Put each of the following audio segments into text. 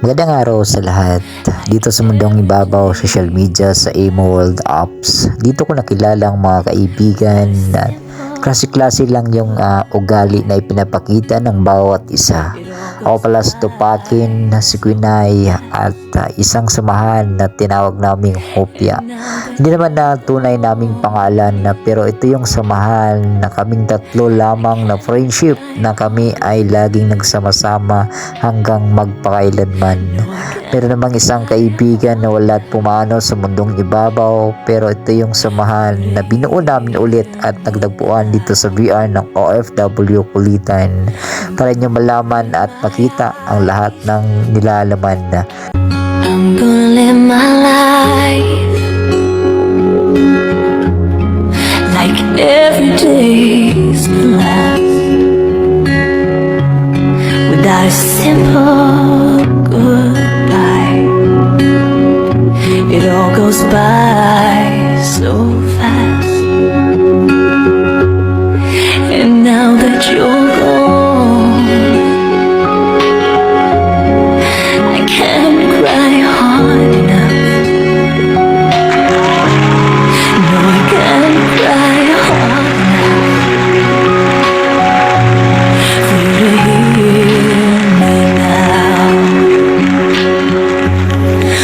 Magandang araw sa lahat. Dito sa mundong ibabaw, social media, sa Emo World Apps, dito ko nakilala ang mga kaibigan na klase-klase lang yung ugali na ipinapakita ng bawat isa. Ako pala si Tupakin, si Quinay, at isang samahan na tinawag naming Hopya. Hindi naman na tunay naming pangalan, pero ito yung samahan na kaming tatlo lamang na friendship na kami ay laging nagsama-sama hanggang magpakailanman. Meron namang isang kaibigan na wala't pumano sa mundong ibabaw, pero ito yung samahan na binuo namin ulit at nagdagpuan dito sa VR ng OFW Kulitan para nyo malaman at makita ang lahat ng nilalaman na I'm gonna live my life like every day's the last, without a simple goodbye. It all goes by so fast, and now that you're gone, I can't cry hard enough. No, I can't cry hard enough for you to hear me now.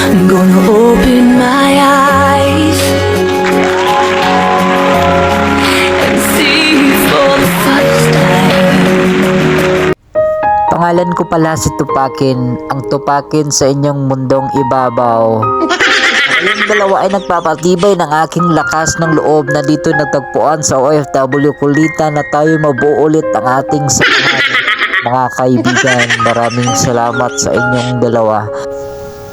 I'm gonna open my eyes and see for the first time. pangalan ko pala si Tupakin, ang Tupakin sa inyong mundong ibabaw. Kayong dalawa ay nagpapatibay ng aking lakas ng loob na dito nagtagpuan sa OFW Kulitan na tayo mabuo ulit ang ating samahan. Mga kaibigan, maraming salamat sa inyong dalawa.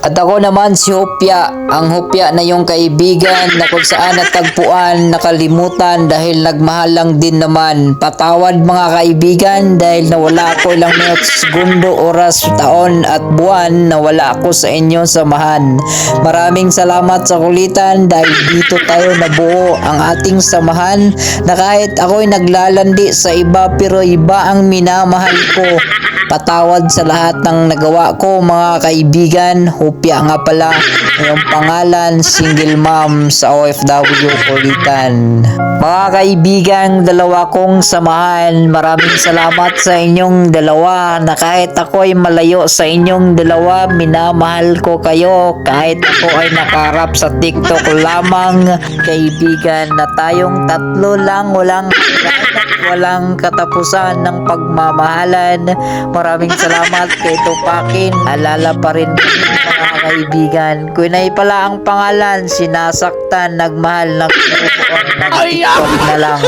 At ako naman si Hopya, ang Hopya na yung kaibigan na kung saan natagpuan, nakalimutan dahil nagmahal lang din naman. Patawad mga kaibigan dahil nawala ako ilang minutes, segundo, oras, taon at buwan na wala ako sa inyong samahan. Maraming salamat sa kulitan dahil dito tayo nabuo ang ating samahan na kahit ako'y naglalandi sa iba pero iba ang minamahal ko. Patawad sa lahat ng nagawa ko mga kaibigan. Hopya nga pala yung pangalan, single mom sa OFW Kulitan. Mga kaibigan, dalawa kong samahan, maraming salamat sa inyong dalawa na kahit ako ay malayo sa inyong dalawa, minamahal ko kayo kahit ako ay nakaharap sa TikTok lamang. Kaibigan na tayong tatlo lang, walang katapusan ng pagmamahalan. Maraming salamat kay Tupakin. Alala pa rin mga kaibigan. Quinay pala ang pangalan. Sinasaktan, nagmahal, nag-TikTok na lang.